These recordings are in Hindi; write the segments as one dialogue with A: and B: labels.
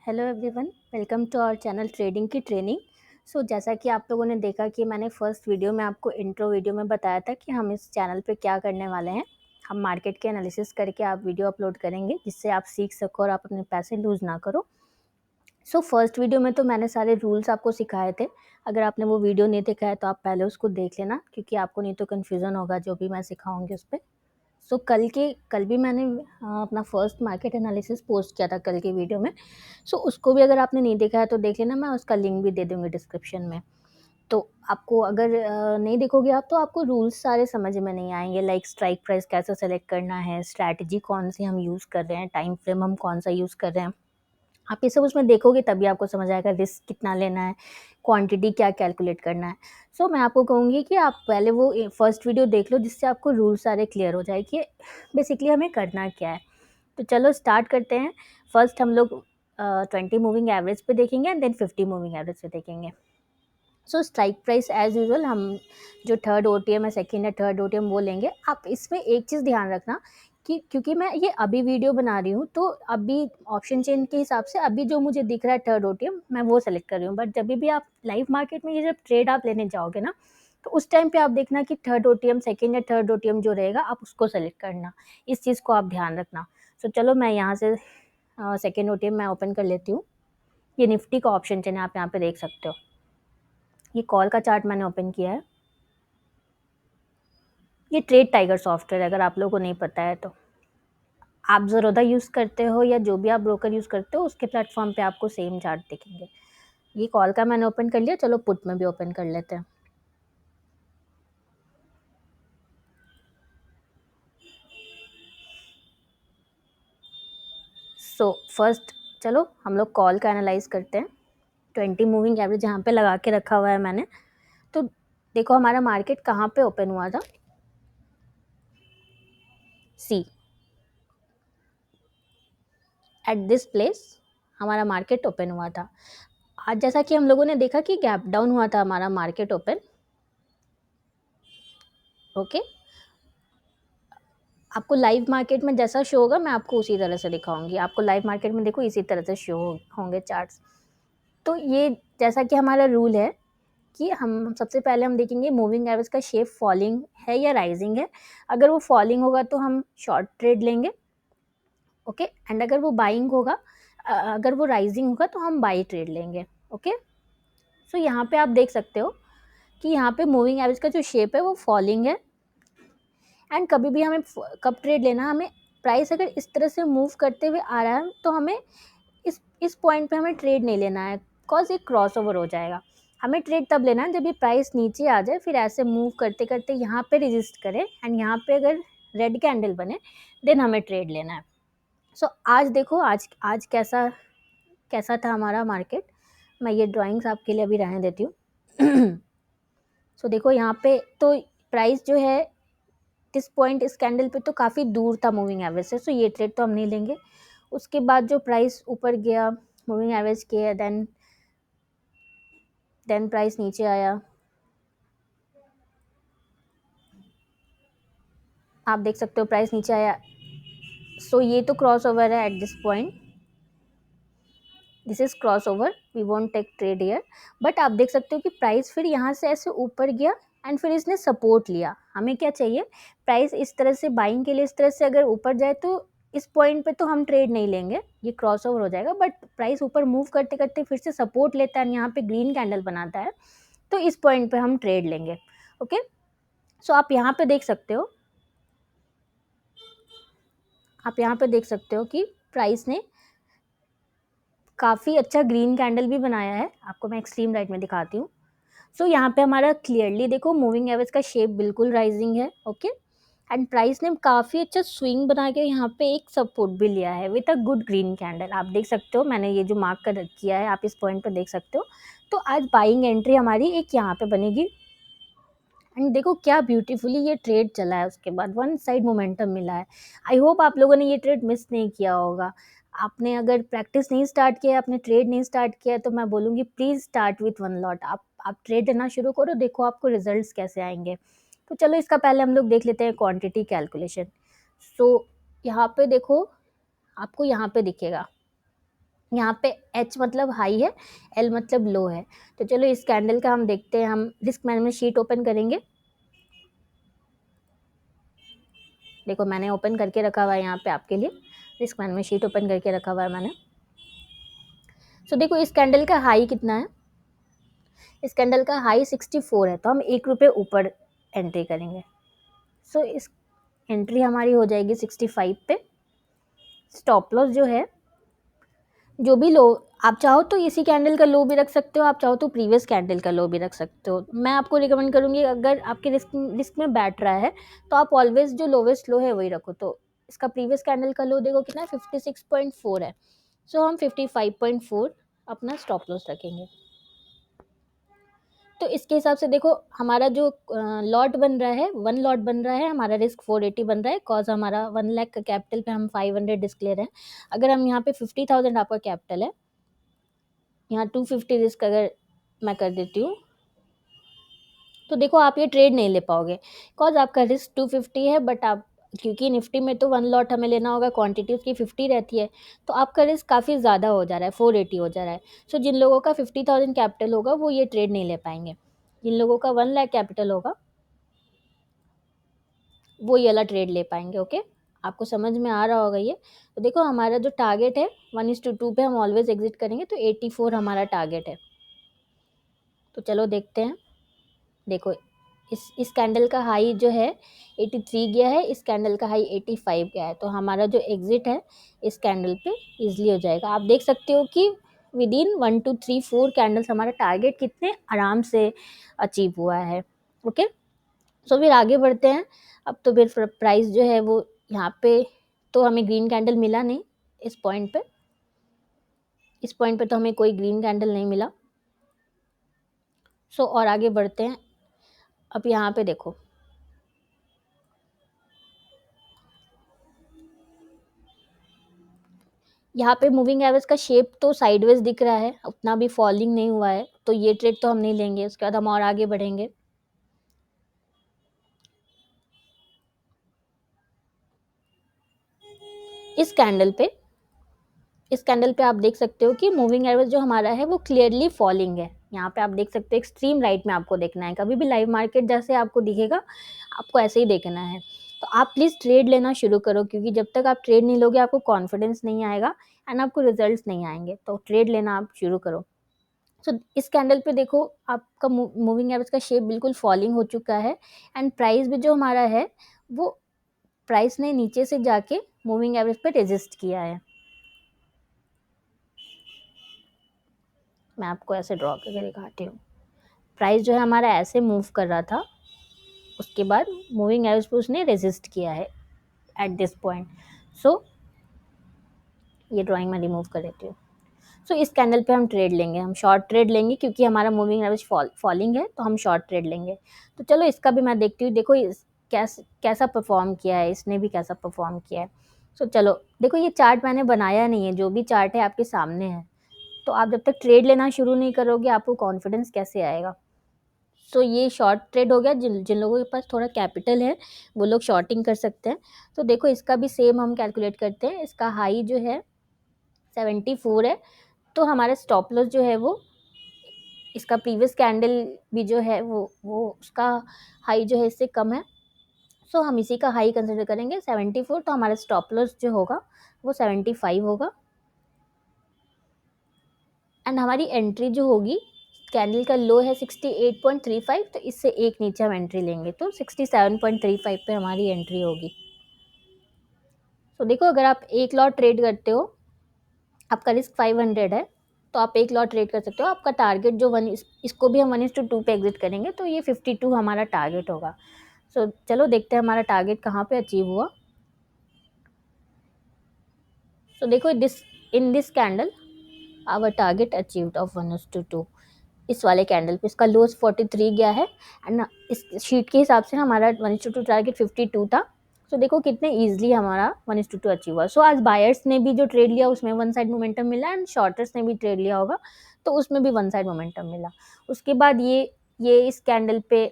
A: Hello everyone, welcome to our channel trading की ट्रेनिंग। जैसा कि आप लोगों ने देखा कि मैंने फर्स्ट वीडियो में आपको इंट्रो वीडियो में बताया था कि हम इस चैनल पे क्या करने वाले हैं। हम मार्केट के एनालिसिस करके आप वीडियो अपलोड करेंगे जिससे आप सीख सको और आप अपने पैसे लूज़ ना करो। फर्स्ट वीडियो में तो मैंने सारे रूल्स आपको सिखाए थे। अगर आपने वो वीडियो नहीं देखा है तो आप पहले उसको देख लेना, क्योंकि आपको नहीं तो कन्फ्यूज़न होगा जो भी मैं सिखाऊंगी उस पर। कल भी मैंने अपना फर्स्ट मार्केट एनालिसिस पोस्ट किया था कल के वीडियो में। उसको भी अगर आपने नहीं देखा है तो देख लेना, मैं उसका लिंक भी दे दूँगी डिस्क्रिप्शन में। तो आपको अगर नहीं देखोगे आप तो आपको रूल्स सारे समझ में नहीं आएँगे, लाइक स्ट्राइक प्राइस कैसे सेलेक्ट करना है, स्ट्रैटेजी कौन-सी हम यूज़ कर रहे हैं, टाइम फ्रेम हम कौन-सा यूज़ कर रहे हैं। आप ये सब उसमें देखोगे तभी आपको समझ आएगा रिस्क कितना लेना है, क्वांटिटी क्या कैलकुलेट करना है। मैं आपको कहूँगी कि आप पहले वो फर्स्ट वीडियो देख लो जिससे आपको रूल सारे क्लियर हो जाए कि बेसिकली हमें करना क्या है। तो चलो स्टार्ट करते हैं। फर्स्ट हम लोग 20 मूविंग एवरेज पे देखेंगे एंड देन 50 मूविंग एवरेज पे देखेंगे। स्ट्राइक प्राइस एज़ यूजुअल हम जो थर्ड ओटीएम है, सेकंड या थर्ड ओटीएम वो लेंगे। आप इसमें एक चीज़ ध्यान रखना कि क्योंकि मैं ये अभी वीडियो बना रही हूँ, तो अभी ऑप्शन चेन के हिसाब से अभी जो मुझे दिख रहा है थर्ड ओटीएम मैं वो सेलेक्ट कर रही हूँ। बट जब भी आप लाइव मार्केट में ये जब ट्रेड आप लेने जाओगे ना, तो उस टाइम पे आप देखना कि थर्ड ओटीएम, सेकंड या थर्ड ओटीएम जो रहेगा आप उसको सेलेक्ट करना। इस चीज़ को आप ध्यान रखना। चलो मैं यहाँ से सेकंड ओटीएम मैं ओपन कर लेती हूँ। ये निफ्टी का ऑप्शन चेन है, आप यहाँ पे देख सकते हो। ये कॉल का चार्ट मैंने ओपन किया है। ये ट्रेड टाइगर सॉफ्टवेयर है, अगर आप लोगों को नहीं पता है तो। आप ज़रोदा यूज़ करते हो या जो भी आप ब्रोकर यूज़ करते हो उसके प्लेटफॉर्म पे आपको सेम चार्ट दिखेंगे। ये कॉल का मैंने ओपन कर लिया, चलो पुट में भी ओपन कर लेते हैं। फर्स्ट चलो हम लोग कॉल का एनालाइज करते हैं। 20 मूविंग एवरेज यहाँ पे लगा के रखा हुआ है मैंने। तो देखो हमारा मार्केट कहाँ पे ओपन हुआ था, सी एट दिस प्लेस हमारा मार्केट ओपन हुआ था। आज जैसा कि हम लोगों ने देखा कि गैप डाउन हुआ था हमारा मार्केट ओपन। ओके, आपको लाइव मार्केट में जैसा शो होगा मैं आपको उसी तरह से दिखाऊंगी। आपको लाइव मार्केट में देखो इसी तरह से शो होंगे चार्ट्स। तो ये जैसा कि हमारा रूल है कि हम सबसे पहले हम देखेंगे मूविंग एवरेज का शेप फॉलिंग है या राइजिंग है। अगर वो फॉलिंग होगा तो हम शॉर्ट ट्रेड लेंगे। ओके, एंड अगर वो बाइंग होगा, अगर वो राइजिंग होगा तो हम बाई ट्रेड लेंगे। ओके, यहाँ पे आप देख सकते हो कि यहाँ पे मूविंग एवरेज का जो शेप है वो फॉलिंग है। एंड कभी भी हमें कब ट्रेड लेना, हमें प्राइस अगर इस तरह से मूव करते हुए आ रहा है तो हमें इस पॉइंट पे हमें ट्रेड नहीं लेना है, बिकॉज ये क्रॉस ओवर हो जाएगा। हमें ट्रेड तब लेना है जब ये प्राइस नीचे आ जाए, फिर ऐसे मूव करते करते यहाँ पे रेजिस्ट करे एंड यहाँ पे अगर रेड कैंडल बने देन हमें ट्रेड लेना है। आज देखो आज आज कैसा कैसा था हमारा मार्केट। मैं ये ड्राइंग्स आपके लिए अभी रहने देती हूँ। देखो यहाँ पे तो प्राइस जो है इस पॉइंट इस कैंडल पे तो काफ़ी दूर था मूविंग एवरेज से, ये ट्रेड तो हम नहीं लेंगे। उसके बाद जो प्राइस ऊपर गया मूविंग एवरेज के, देन प्राइस नीचे आया। आप देख सकते हो प्राइस नीचे आया। ये तो क्रॉस ओवर है at this point, this is cross over, we won't take trade here. But आप देख सकते हो कि प्राइस फिर यहाँ से ऐसे ऊपर गया एंड फिर इसने सपोर्ट लिया। हमें क्या चाहिए, प्राइस इस तरह से बाइंग के लिए इस तरह से अगर ऊपर जाए तो इस पॉइंट पे तो हम ट्रेड नहीं लेंगे, ये क्रॉस ओवर हो जाएगा। बट प्राइस ऊपर मूव करते करते फिर से सपोर्ट लेता है, यहाँ पे ग्रीन कैंडल बनाता है, तो इस पॉइंट पे हम ट्रेड लेंगे। ओके, आप यहाँ पे देख सकते हो, आप यहाँ पे देख सकते हो कि प्राइस ने काफ़ी अच्छा ग्रीन कैंडल भी बनाया है। आपको मैं एक्सट्रीम राइट में दिखाती हूँ। यहाँ पे हमारा क्लियरली देखो मूविंग एवरेज का शेप बिल्कुल राइजिंग है। ओके, एंड प्राइस ने काफ़ी अच्छा स्विंग बना के यहाँ पे एक सपोर्ट भी लिया है with a good green candle. आप देख सकते हो, मैंने ये जो मार्क कर किया है आप इस पॉइंट पर देख सकते हो। तो आज बाइंग एंट्री हमारी एक यहाँ पे बनेगी एंड देखो क्या ब्यूटीफुली ये ट्रेड चला है। उसके बाद वन साइड मोमेंटम मिला है। आई होप आप लोगों ने ये ट्रेड मिस नहीं किया होगा। आपने अगर प्रैक्टिस नहीं स्टार्ट किया, आपने ट्रेड नहीं स्टार्ट किया, तो मैं बोलूँगी please start with one lot. आप ट्रेड लेना शुरू करो, देखो आपको रिजल्ट्स कैसे आएंगे। तो चलो इसका पहले हम लोग देख लेते हैं क्वांटिटी कैलकुलेशन। यहाँ पे देखो, आपको यहाँ पे दिखेगा यहाँ पे एच मतलब हाई है, एल मतलब लो है। तो चलो इस कैंडल का हम देखते हैं, हम रिस्क मैनेजमेंट शीट ओपन करेंगे। देखो मैंने ओपन करके रखा हुआ है यहाँ पे आपके लिए, रिस्क मैनेजमेंट शीट ओपन करके रखा हुआ है मैंने। सो देखो इस कैंडल का हाई कितना है, इस कैंडल का हाई 64 है, तो हम 1 रुपये ऊपर एंट्री करेंगे। सो इस एंट्री हमारी हो जाएगी 65 पे। स्टॉप लॉस जो है, जो भी लो, आप चाहो तो इसी कैंडल का लो भी रख सकते हो, आप चाहो तो प्रीवियस कैंडल का लो भी रख सकते हो। मैं आपको रिकमेंड करूँगी, अगर आपके रिस्क में बैठ रहा है तो आप ऑलवेज जो लोवेस्ट लो है वही रखो। तो इसका प्रीवियस कैंडल का लो देखो कितना है, 56.4 है। सो हम 55.4 अपना स्टॉप लॉस रखेंगे। तो इसके हिसाब से देखो हमारा जो लॉट बन रहा है, 1 लॉट बन रहा है, हमारा रिस्क 480 बन रहा है, कॉज हमारा 1 लाख का कैपिटल पे हम 500 रिस्क ले रहे हैं। अगर हम यहाँ पे 50,000 आपका कैपिटल है, यहाँ 250 रिस्क अगर मैं कर देती हूँ, तो देखो आप ये ट्रेड नहीं ले पाओगे, कॉज आपका रिस्क 250 है, बट आप, क्योंकि निफ्टी में तो 1 लॉट हमें लेना होगा, क्वांटिटी उसकी 50 रहती है, तो आपका रिस्क काफ़ी ज़्यादा हो जा रहा है, 480 हो जा रहा है। सो जिन लोगों का 50,000 कैपिटल होगा वो ये ट्रेड नहीं ले पाएंगे, जिन लोगों का 1 लाख कैपिटल होगा वो ये वाला ट्रेड ले पाएंगे। ओके, आपको समझ में आ रहा होगा ये। तो देखो हमारा जो टारगेट है 1:2 पे हम ऑलवेज एग्जिट करेंगे, तो 84 हमारा टारगेट है। तो चलो देखते हैं। देखो इस कैंडल का हाई जो है 83 गया है, इस कैंडल का हाई 85 गया है, तो हमारा जो एग्जिट है इस कैंडल पे इजीली हो जाएगा। आप देख सकते हो कि विद इन 1 2 3 4 कैंडल्स हमारा टारगेट कितने आराम से अचीव हुआ है। ओके, सो फिर आगे बढ़ते हैं। अब तो फिर प्राइस जो है वो यहाँ पे, तो हमें ग्रीन कैंडल मिला नहीं इस पॉइंट पे, इस पॉइंट पे तो हमें कोई ग्रीन कैंडल नहीं मिला। सो और आगे बढ़ते हैं। अब यहाँ पे देखो, यहाँ पे मूविंग एवरेज का शेप तो साइडवेज दिख रहा है, उतना भी फॉलिंग नहीं हुआ है, तो ये ट्रेड तो हम नहीं लेंगे। उसके बाद हम और आगे बढ़ेंगे। इस कैंडल पे, इस कैंडल पे आप देख सकते हो कि मूविंग एवरेज जो हमारा है वो क्लियरली फॉलिंग है। यहाँ पे आप देख सकते हो एक्सट्रीम राइट में आपको देखना है, कभी भी लाइव मार्केट जैसे आपको दिखेगा आपको ऐसे ही देखना है। तो आप प्लीज़ ट्रेड लेना शुरू करो, क्योंकि जब तक आप ट्रेड नहीं लोगे आपको कॉन्फिडेंस नहीं आएगा एंड आपको रिजल्ट्स नहीं आएंगे। तो ट्रेड लेना आप शुरू करो। सो इस कैंडल पे देखो आपका मूविंग एवरेज का शेप बिल्कुल फॉलिंग हो चुका है, एंड प्राइस भी जो हमारा है वो, प्राइस ने नीचे से जाके मूविंग एवरेज पे रेजिस्ट किया है। मैं आपको ऐसे ड्रॉ करके दिखाती हूँ। प्राइस जो है हमारा ऐसे मूव कर रहा था, उसके बाद मूविंग एवरेज पे उसने रेजिस्ट किया है एट दिस पॉइंट। सो ये ड्राइंग में रिमूव कर देती हूँ। सो इस कैंडल पे हम ट्रेड लेंगे, हम शॉर्ट ट्रेड लेंगे, क्योंकि हमारा मूविंग एवरेज फॉलिंग है, तो हम शॉर्ट ट्रेड लेंगे। तो चलो इसका भी मैं देखती हूँ। देखो इस कैसा परफॉर्म किया है, इसने भी कैसा परफॉर्म किया है। सो चलो देखो, ये चार्ट मैंने बनाया नहीं है, जो भी चार्ट है आपके सामने है। तो आप जब तक ट्रेड लेना शुरू नहीं करोगे आपको कॉन्फिडेंस कैसे आएगा। सो ये शॉर्ट ट्रेड हो गया। जिन जिन लोगों के पास थोड़ा कैपिटल है वो लोग शॉर्टिंग कर सकते हैं। तो देखो इसका भी सेम हम कैलकुलेट करते हैं। इसका हाई जो है 74 है, तो हमारा स्टॉप लॉस जो है वो, इसका प्रीवियस कैंडल भी जो है वो उसका हाई जो है इससे कम है। सो हम इसी का हाई कंसिडर करेंगे 74। तो हमारा स्टॉप लॉस जो होगा वो 75 होगा, एंड हमारी एंट्री जो होगी, कैंडल का लो है 68.35, तो इससे एक नीचे हम एंट्री लेंगे, तो 67.35 पे हमारी एंट्री होगी। तो देखो अगर आप एक लॉट ट्रेड करते हो, आपका रिस्क 500 है, तो आप एक लॉट ट्रेड कर सकते हो। आपका टारगेट जो इसको भी हम 1:2 पे एग्जिट करेंगे, तो ये 52 हमारा टारगेट होगा। सो चलो देखते हैं हमारा टारगेट कहाँ पे अचीव हुआ। सो देखो in this candle our target achieved of 1:2। इस वाले कैंडल पे इसका लोस 43 गया है, एंड इस शीट के हिसाब से हमारा 1:2 टारगेट 52 था। तो देखो कितने इजीली हमारा 1:2 अचीव हुआ। सो आज बायर्स ने भी जो ट्रेड लिया उसमें वन साइड मोमेंटम मिला, एंड शॉर्टर्स ने भी ट्रेड लिया होगा तो उसमें भी वन साइड मोमेंटम मिला। उसके बाद ये इस कैंडल पे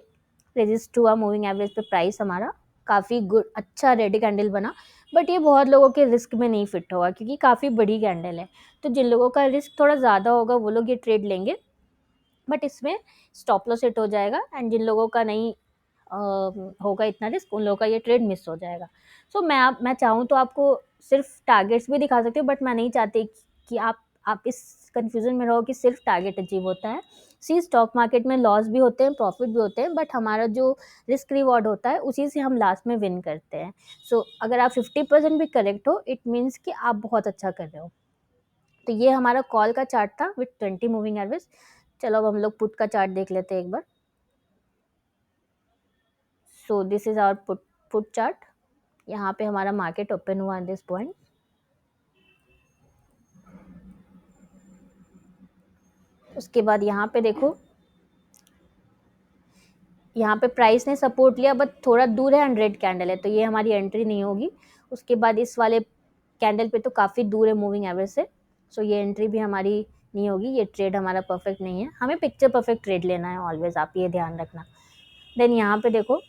A: रेजिस्ट हुआ मूविंग एवरेज पे प्राइस हमारा, काफ़ी गुड अच्छा रेड कैंडल बना, बट ये बहुत लोगों के रिस्क में नहीं फिट होगा क्योंकि काफ़ी बड़ी कैंडल है। तो जिन लोगों का रिस्क थोड़ा ज़्यादा होगा वो लोग ये ट्रेड लेंगे, बट इसमें स्टॉप लॉस हिट हो जाएगा। एंड जिन लोगों का नहीं होगा इतना रिस्क, उन लोगों का ये ट्रेड मिस हो जाएगा। सो मैं चाहूँ तो आपको सिर्फ टारगेट्स भी दिखा सकती हूँ, बट मैं नहीं चाहती कि आप इस कंफ्यूजन में रहो कि सिर्फ टारगेट अचीव होता है। सी स्टॉक मार्केट में लॉस भी होते हैं, प्रॉफिट भी होते हैं, बट हमारा जो रिस्क रिवॉर्ड होता है उसी से हम लास्ट में विन करते हैं। सो अगर आप 50% भी करेक्ट हो, इट मीन्स कि आप बहुत अच्छा कर रहे हो। तो ये हमारा कॉल का चार्ट था विथ 20 मूविंग एवरेज। चलो अब हम लोग पुट का चार्ट देख लेते हैं एक बार। So this is our put chart. यहाँ पे हमारा मार्केट ओपन हुआ एट दिस पॉइंट। उसके बाद यहाँ पे देखो, यहाँ पे प्राइस ने सपोर्ट लिया, बट थोड़ा दूर है, 100 कैंडल है, तो ये हमारी एंट्री नहीं होगी। उसके बाद इस वाले कैंडल पे तो काफ़ी दूर है मूविंग एवरेज से, सो ये एंट्री भी हमारी नहीं होगी। ये ट्रेड हमारा परफेक्ट नहीं है, हमें पिक्चर परफेक्ट ट्रेड लेना है ऑलवेज, आप ये ध्यान रखना। देन यहाँ पे देखो,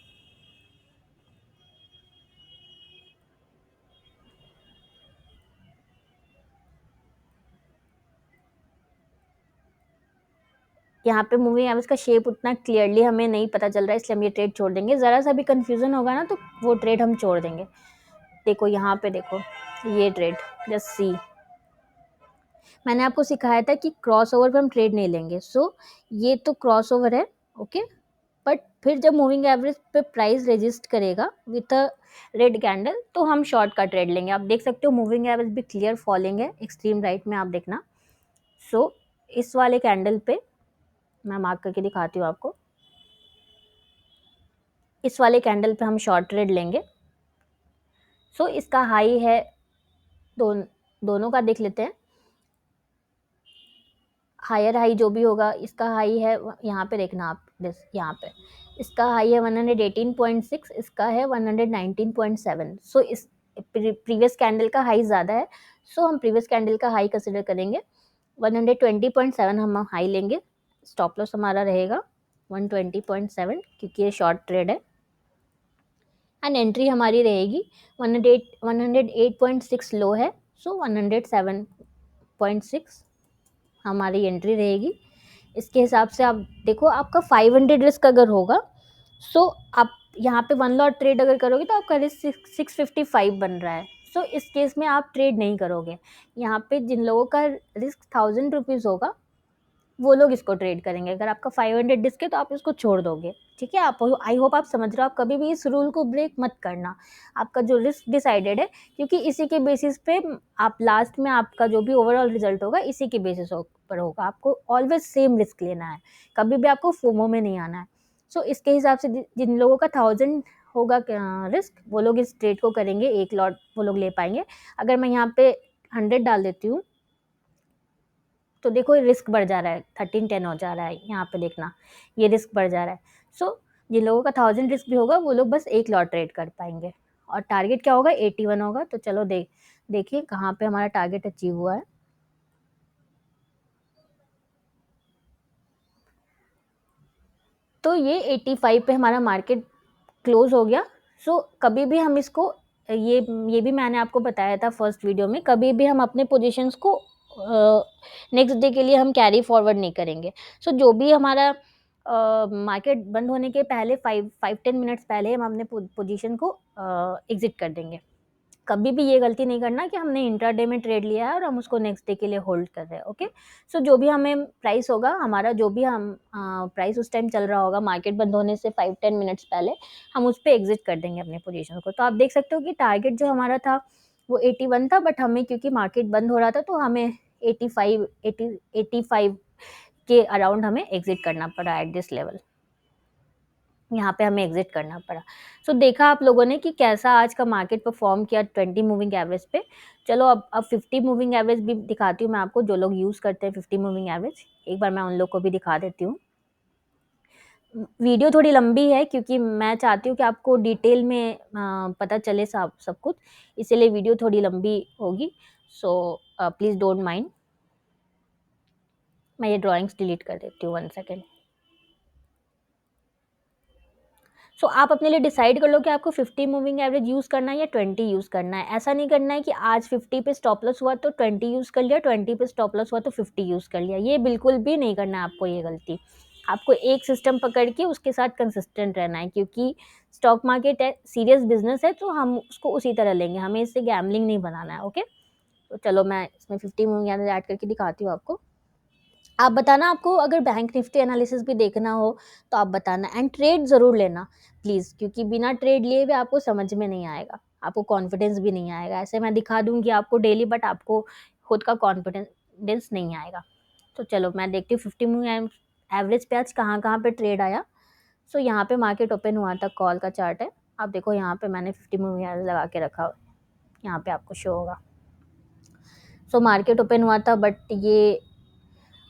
A: यहाँ पे मूविंग एवरेज का शेप उतना क्लियरली हमें नहीं पता चल रहा है, इसलिए हम ये ट्रेड छोड़ देंगे। ज़रा सा भी कन्फ्यूज़न होगा ना तो वो ट्रेड हम छोड़ देंगे। देखो यहाँ पे देखो, ये ट्रेड जस्ट सी, मैंने आपको सिखाया था कि क्रॉस ओवर पे हम ट्रेड नहीं लेंगे। सो ये तो क्रॉस ओवर है, ओके। बट फिर जब मूविंग एवरेज पे प्राइस रजिस्ट करेगा विथ अ रेड कैंडल, तो हम शॉर्ट का ट्रेड लेंगे। आप देख सकते हो मूविंग एवरेज भी क्लियर फॉलिंग है, एक्सट्रीम राइट में आप देखना। सो इस वाले कैंडल पे मैं मार्क करके दिखाती हूँ आपको। इस वाले कैंडल पे हम शॉर्ट ट्रेड लेंगे। सो इसका हाई है, दोनों का देख लेते हैं। हायर हाई जो भी होगा, इसका हाई है, यहाँ पे देखना आप, दिस यहाँ पे इसका हाई है 118.6, इसका है 119.7। सो इस प्रीवियस कैंडल का हाई ज़्यादा है, सो हम प्रीवियस कैंडल का हाई कंसिडर करेंगे। 120.7 हम हाई लेंगे। स्टॉप लॉस हमारा रहेगा 120.7 क्योंकि ये शॉर्ट ट्रेड है। एंड एंट्री हमारी रहेगी 108.6 लो है, सो 107.6 हमारी एंट्री रहेगी। इसके हिसाब से आप देखो, आपका 500 रिस्क अगर होगा, सो आप यहाँ पे 1 लॉट ट्रेड अगर करोगे तो आपका रिस्क 655 बन रहा है। सो इस केस में आप ट्रेड नहीं करोगे। यहाँ पे जिन लोगों का रिस्क 1000 रुपीज़ होगा वो लोग इसको ट्रेड करेंगे। अगर आपका 500 डिस्क है तो आप इसको छोड़ दोगे, ठीक है। आप, आई होप आप समझ रहे हो। आप कभी भी इस रूल को ब्रेक मत करना। आपका जो रिस्क डिसाइडेड है, क्योंकि इसी के बेसिस पे आप लास्ट में आपका जो भी ओवरऑल रिजल्ट होगा इसी के बेसिस पर होगा। आपको ऑलवेज सेम रिस्क लेना है, कभी भी आपको फोमो में नहीं आना है। सो इसके हिसाब से जिन लोगों का 1000 होगा रिस्क, वो लोग इस ट्रेड को करेंगे, एक लॉट वो लोग ले पाएंगे। अगर मैं यहाँ पे 100 डाल देती हूँ तो देखो ये रिस्क बढ़ जा रहा है, 1310 हो जा रहा है, यहाँ पे देखना ये रिस्क बढ़ जा रहा है। सो जिन लोगों का 1000 रिस्क भी होगा वो लोग बस एक लॉट ट्रेड कर पाएंगे। और टारगेट क्या होगा, 81 होगा। तो चलो देखिए कहाँ पे हमारा टारगेट अचीव हुआ है। तो ये 85 पे हमारा मार्केट क्लोज हो गया। सो कभी भी हम इसको, ये भी मैंने आपको बताया था फर्स्ट वीडियो में, कभी भी हम अपने पोजीशंस को नेक्स्ट डे के लिए हम कैरी फॉरवर्ड नहीं करेंगे। सो जो भी हमारा मार्केट बंद होने के पहले 5-10 मिनट्स पहले हम अपने पोजीशन को एग्जिट कर देंगे। कभी भी ये गलती नहीं करना कि हमने इंट्राडे में ट्रेड लिया है और हम उसको नेक्स्ट डे के लिए होल्ड कर रहे हैं, ओके। सो जो भी हमें प्राइस होगा, हमारा जो भी हम प्राइस उस टाइम चल रहा होगा मार्केट बंद होने से 5-10 मिनट्स पहले, हम उस पर एग्जिट कर देंगे अपने पोजीशन को। तो आप देख सकते हो कि टारगेट जो हमारा था वो 81 था, बट हमें क्योंकि मार्केट बंद हो रहा था तो हमें 85 के अराउंड हमें एग्जिट करना पड़ा एट दिस लेवल। यहाँ पे हमें एग्जिट करना पड़ा। सो देखा आप लोगों ने कि कैसा आज का मार्केट परफॉर्म किया 20 मूविंग एवरेज पे। चलो अब 50 मूविंग एवरेज भी दिखाती हूँ मैं आपको, जो लोग यूज़ करते हैं 50 मूविंग एवरेज, एक बार मैं उन लोग को भी दिखा देती हूँ। वीडियो थोड़ी लंबी है क्योंकि मैं चाहती हूँ कि आपको डिटेल में पता चले सब कुछ, इसीलिए वीडियो थोड़ी लंबी होगी। So please don't mind. मैं ये ड्राइंग्स डिलीट कर देती हूँ, 1 सेकेंड। सो आप अपने लिए डिसाइड कर लो कि आपको 50 मूविंग एवरेज यूज़ करना है या 20 यूज़ करना है। ऐसा नहीं करना है कि आज 50 पे स्टॉप लॉस हुआ तो 20 यूज़ कर लिया, 20 पे स्टॉप लॉस हुआ तो 50 यूज़ कर लिया। ये बिल्कुल भी नहीं करना है आपको ये गलती। आपको एक सिस्टम पकड़ के उसके साथ कंसिस्टेंट रहना है, क्योंकि स्टॉक मार्केट है, सीरियस बिज़नेस है, तो हम उसको उसी तरह लेंगे, हमें इससे गैम्बलिंग नहीं बनाना है, ओके? तो चलो मैं इसमें 50 मूविंग एवरेज ऐड करके दिखाती हूँ आपको। आप बताना, आपको अगर बैंक निफ्टी एनालिसिस भी देखना हो तो आप बताना, एंड ट्रेड ज़रूर लेना प्लीज़, क्योंकि बिना ट्रेड लिए भी आपको समझ में नहीं आएगा, आपको कॉन्फिडेंस भी नहीं आएगा। ऐसे मैं दिखा दूँगी आपको डेली, बट आपको खुद का कॉन्फिडेंस नहीं आएगा। तो चलो मैं देखती हूँ 50 मूविंग एवरेज पे आज कहाँ-कहाँ पे ट्रेड आया। सो यहाँ पे मार्केट ओपन हुआ था, कॉल का चार्ट है। आप देखो यहाँ पे मैंने 50 मूविंग एवरेज लगा के रखा हुआ है, यहाँ पे आपको शो होगा। सो मार्केट ओपन हुआ था, बट ये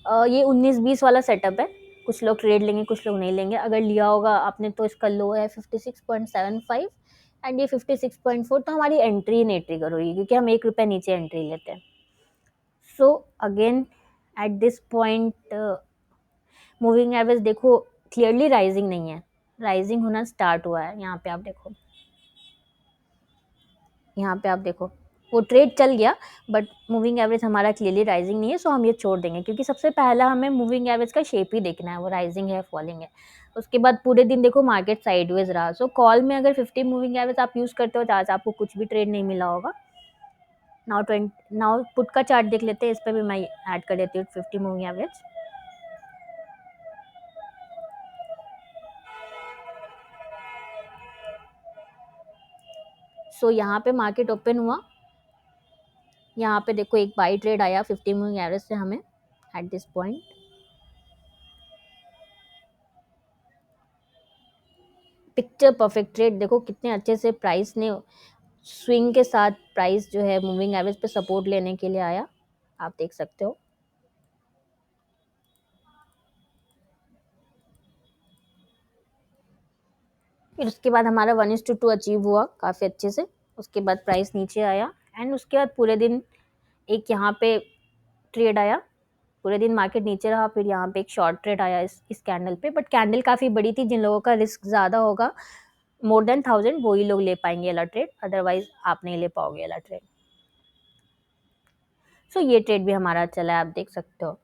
A: 19-20 वाला सेटअप है। कुछ लोग ट्रेड लेंगे, कुछ लोग नहीं लेंगे। अगर लिया होगा आपने तो इसका लो है 56.75 एंड ये 56.4, तो हमारी एंट्री नहीं ट्रिगर होगी, क्योंकि हम ₹1 नीचे एंट्री लेते हैं। So again eight this point moving average देखो क्लियरली राइजिंग नहीं है, राइजिंग होना स्टार्ट हुआ है। यहाँ पे आप देखो, यहाँ पे आप देखो वो ट्रेड चल गया, बट मूविंग एवरेज हमारा क्लियरली राइजिंग नहीं है, सो हम ये छोड़ देंगे, क्योंकि सबसे पहला हमें मूविंग एवरेज का शेप ही देखना है, वो राइजिंग है फॉलिंग है। उसके बाद पूरे दिन देखो मार्केट साइडवेज रहा। सो कॉल में अगर 50 मूविंग एवरेज आप यूज़ करते हो तो आज आपको कुछ भी ट्रेड नहीं मिला होगा। नाउ पुट का चार्ट देख लेते हैं, इस पर भी मैं ऐड कर देती हूँ 50 मूविंग एवरेज। सो यहाँ पे मार्केट ओपन हुआ, यहाँ पे देखो एक बाई ट्रेड आया 50 मूविंग एवरेज से हमें eight this point. Picture perfect trade, देखो कितने अच्छे से प्राइस ने स्विंग के साथ प्राइस जो है मूविंग एवरेज पे सपोर्ट लेने के लिए आया, आप देख सकते हो। फिर उसके बाद हमारा 1:2 अचीव हुआ काफ़ी अच्छे से। उसके बाद प्राइस नीचे आया एंड उसके बाद पूरे दिन एक यहाँ पे ट्रेड आया, पूरे दिन मार्केट नीचे रहा। फिर यहाँ पे एक शॉर्ट ट्रेड आया इस कैंडल पे, बट कैंडल काफ़ी बड़ी थी। जिन लोगों का रिस्क ज़्यादा होगा, मोर देन 1000, वही लोग ले पाएंगे वाला ट्रेड, अदरवाइज आप नहीं ले पाओगे वाला ट्रेड। सो ये ट्रेड भी हमारा चला है, आप देख सकते हो।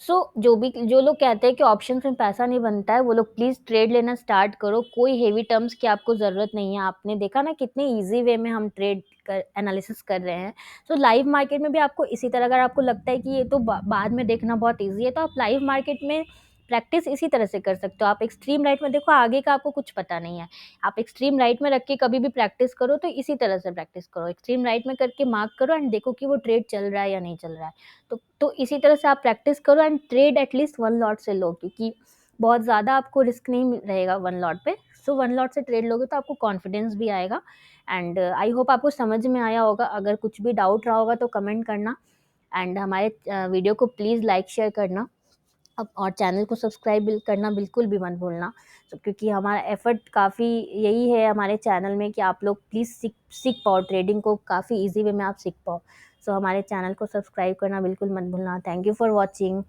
A: जो लोग कहते हैं कि ऑप्शन में पैसा नहीं बनता है, वो लोग प्लीज़ ट्रेड लेना स्टार्ट करो। कोई हेवी टर्म्स की आपको ज़रूरत नहीं है। आपने देखा ना कितने ईजी वे में हम ट्रेड कर एनालिसिस कर रहे हैं। सो लाइव मार्केट में भी आपको इसी तरह, अगर आपको लगता है कि ये तो बाद में देखना बहुत ईजी है, तो आप लाइव मार्केट में प्रैक्टिस इसी तरह से कर सकते हो। आप एक्सट्रीम राइट में देखो, आगे का आपको कुछ पता नहीं है, आप एक्सट्रीम राइट में रख के कभी भी प्रैक्टिस करो, तो इसी तरह से प्रैक्टिस करो। एक्सट्रीम राइट में करके मार्क करो एंड देखो कि वो ट्रेड चल रहा है या नहीं चल रहा है। तो इसी तरह से आप प्रैक्टिस करो एंड ट्रेड एटलीस्ट 1 लॉट से लो, क्योंकि बहुत ज़्यादा आपको रिस्क नहीं रहेगा 1 लॉट पे। सो 1 लॉट से ट्रेड लोगे तो आपको कॉन्फिडेंस भी आएगा। एंड आई होप आपको समझ में आया होगा। अगर कुछ भी डाउट रहा होगा तो कमेंट करना, एंड हमारे वीडियो को प्लीज़ लाइक शेयर करना अब, और चैनल को सब्सक्राइब करना बिल्कुल भी मत भूलना। तो क्योंकि हमारा एफर्ट काफ़ी यही है हमारे चैनल में कि आप लोग प्लीज़ सीख पाओ ट्रेडिंग को, काफ़ी इजी वे में आप सीख पाओ। सो हमारे चैनल को सब्सक्राइब करना बिल्कुल मत भूलना। Thank you for watching.